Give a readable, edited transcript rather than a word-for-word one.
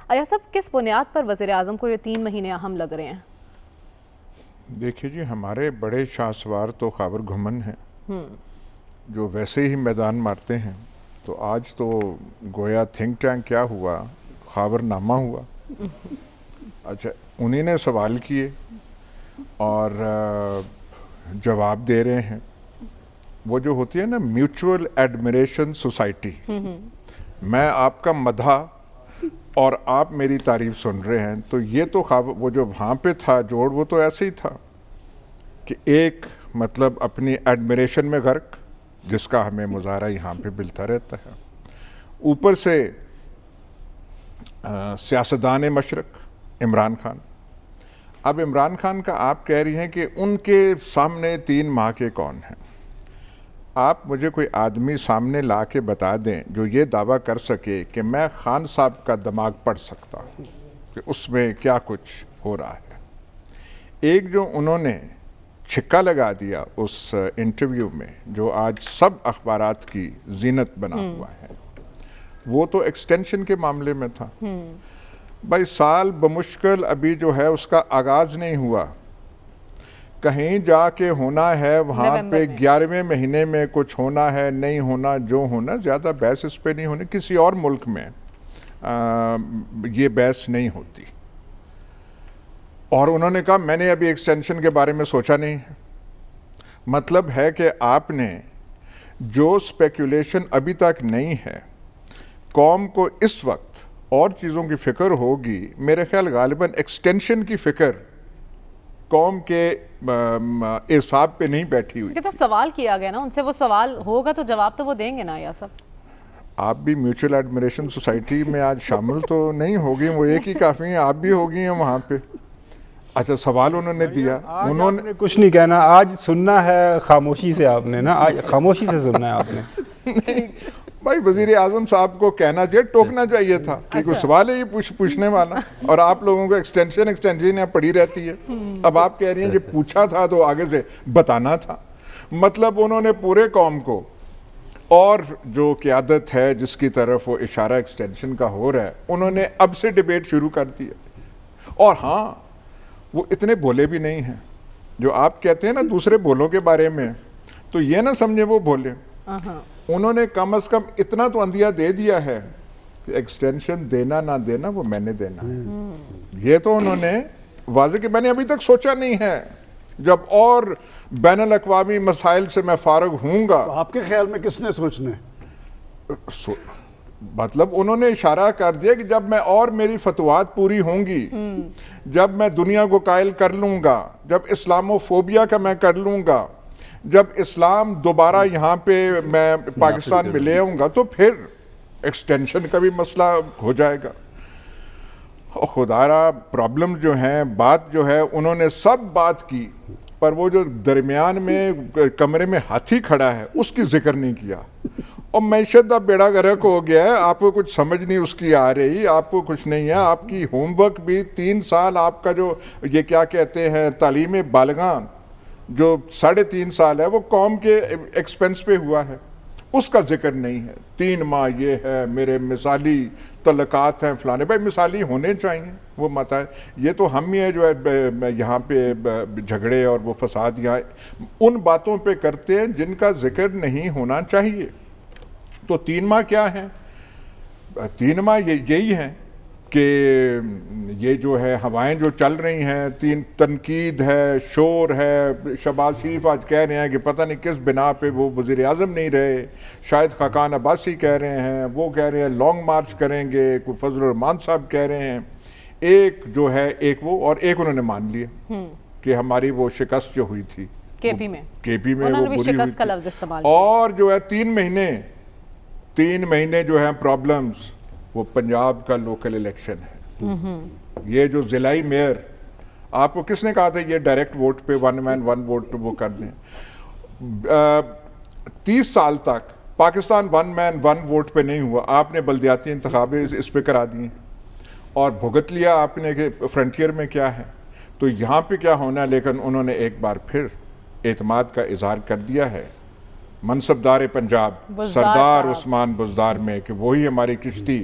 ایاز صاحب کس بنیاد پر وزیر اعظم کو یہ 3 مہینے اہم لگ رہے ہیں؟ دیکھیے جی، ہمارے بڑے شاہ سوار تو خاور گھمن ہیں جو ویسے ہی میدان مارتے ہیں، تو آج تو گویا تھنک ٹینک کیا ہوا، خاور نامہ ہوا۔ اچھا، انہیں نے سوال کیے اور جواب دے رہے ہیں۔ وہ جو ہوتی ہے نا میوچول ایڈمریشن سوسائٹی، میں آپ کا مدح اور آپ میری تعریف سن رہے ہیں، تو یہ تو وہ جو وہاں پہ تھا جوڑ، وہ تو ایسے ہی تھا کہ ایک مطلب اپنی ایڈمریشن میں غرق، جس کا ہمیں مظاہرہ یہاں پہ ملتا رہتا ہے، اوپر سے سیاستدان مشرق عمران خان۔ اب عمران خان کا آپ کہہ رہی ہیں کہ ان کے سامنے 3 ماہ کے کون ہیں؟ آپ مجھے کوئی آدمی سامنے لا کے بتا دیں جو یہ دعویٰ کر سکے کہ میں خان صاحب کا دماغ پڑھ سکتا ہوں کہ اس میں کیا کچھ ہو رہا ہے۔ ایک جو انہوں نے چھکا لگا دیا اس انٹرویو میں، جو آج سب اخبارات کی زینت بنا ہوا ہے، وہ تو ایکسٹینشن کے معاملے میں تھا۔ بھائی سال بمشکل ابھی جو ہے اس کا آغاز نہیں ہوا، کہیں جا کے ہونا ہے، وہاں پہ 11ویں مہینے میں کچھ ہونا ہے، نہیں ہونا، جو ہونا، زیادہ بحث اس پہ نہیں ہونی۔ کسی اور ملک میں یہ بحث نہیں ہوتی۔ اور انہوں نے کہا میں نے ابھی ایکسٹینشن کے بارے میں سوچا نہیں ہے۔ مطلب ہے کہ آپ نے جو سپیکولیشن ابھی تک نہیں ہے، قوم کو اس وقت اور چیزوں کی فکر ہوگی، میرے خیال غالباً ایکسٹینشن کی فکر قوم کے اعصاب پہ نہیں بیٹھی ہوئی۔ تو سوال کیا گیا نا ان سے، وہ سوال ہوگا تو جواب تو وہ دیں گے نا ایاز صاحب۔ آپ بھی میوچل ایڈمریشن سوسائٹی میں آج شامل تو نہیں ہوگی، وہ ایک ہی کافی ہیں، آپ بھی ہوگی ہیں وہاں پہ۔ اچھا، سوال انہوں نے دیا، انہوں نے کچھ نہیں کہنا، آج سننا ہے خاموشی سے، آپ نے نا آج خاموشی سے سننا ہے آپ نے۔ بھائی وزیر اعظم صاحب کو کہنا چاہیے، ٹوکنا چاہیے تھا کہ کوئی سوال ہے یہ پوچھنے والا، اور آپ لوگوں کو ایکسٹینشن پڑی رہتی ہے۔ اب آپ کہہ رہی ہیں یہ پوچھا تھا تو آگے سے بتانا تھا۔ مطلب انہوں نے پورے قوم کو، اور جو قیادت ہے جس کی طرف وہ اشارہ ایکسٹینشن کا ہو رہا ہے، انہوں نے اب سے ڈیبیٹ شروع کر دیا۔ اور ہاں، وہ اتنے بولے بھی نہیں ہیں جو آپ کہتے ہیں نا دوسرے بولوں کے بارے میں، تو یہ نہ سمجھے وہ بولے۔ انہوں نے کم از کم اتنا تو اندیا دے دیا ہے کہ ایکسٹینشن دینا نہ دینا وہ میں نے دینا ہے۔ یہ تو انہوں نے واضح کہ میں نے ابھی تک سوچا نہیں ہے، جب اور بین الاقوامی مسائل سے میں فارغ ہوں گا۔ آپ کے خیال میں کس نے سوچنا ہے؟ مطلب انہوں نے اشارہ کر دیا کہ جب میں اور میری فتوحات پوری ہوں گی، جب میں دنیا کو قائل کر لوں گا، جب اسلامو فوبیا کا میں کر لوں گا، جب اسلام دوبارہ یہاں پہ میں پاکستان میں لے آؤں گا، تو پھر ایکسٹینشن کا بھی مسئلہ ہو جائے گا۔ خدا را پرابلم جو ہیں، بات جو ہے انہوں نے سب بات کی، پر وہ جو درمیان میں کمرے میں ہاتھی کھڑا ہے اس کی ذکر نہیں کیا۔ اور معیشت کا بیڑا غرق ہو گیا ہے، آپ کو کچھ سمجھ نہیں اس کی آ رہی، آپ کو کچھ نہیں ہے۔ آپ کی ہوم ورک بھی 3 سال آپ کا جو یہ کیا کہتے ہیں تعلیم بالغان جو 3.5 سال ہے، وہ قوم کے ایکسپنس پہ ہوا ہے، اس کا ذکر نہیں ہے۔ 3 ماہ یہ ہے، میرے مثالی تعلقات ہیں فلانے۔ بھائی مثالی ہونے چاہیے، وہ مت ہے۔ یہ تو ہم ہی ہے جو ہے یہاں پہ جھگڑے اور وہ فساد یہاں ان باتوں پہ کرتے ہیں جن کا ذکر نہیں ہونا چاہیے۔ تو 3 ماہ کیا ہیں؟ 3 ماہ یہی ہیں کہ یہ جو ہے ہوائیں جو چل رہی ہیں، تنقید ہے، شور ہے۔ شہباز شریف آج کہہ رہے ہیں کہ پتہ نہیں کس بنا پہ وہ وزیر اعظم نہیں رہے، شاید خاقان عباسی کہہ رہے ہیں، وہ کہہ رہے ہیں لانگ مارچ کریں گے، کوئی فضل الرحمان صاحب کہہ رہے ہیں، ایک جو ہے ایک وہ، اور ایک انہوں نے مان لیا کہ ہماری وہ شکست جو ہوئی تھی کے پی میں وہ بری ہوئی تھی۔ اور جو ہے 3 مہینے جو ہیں پرابلمز، وہ پنجاب کا لوکل الیکشن ہے۔ یہ جو ضلعی میئر، آپ کو کس نے کہا تھا یہ ڈائریکٹ ووٹ پہ 1 مین 1 ووٹ پہ وہ کر دیں؟ 30 سال تک پاکستان 1 مین 1 ووٹ پہ نہیں ہوا۔ آپ نے بلدیاتی انتخابیں اس پہ کرا دی اور بھگت لیا آپ نے کہ فرنٹیئر میں کیا ہے، تو یہاں پہ کیا ہونا ہے۔ لیکن انہوں نے ایک بار پھر اعتماد کا اظہار کر دیا ہے منصبدار پنجاب سردار عثمان بزدار میں کہ وہی ہماری کشتی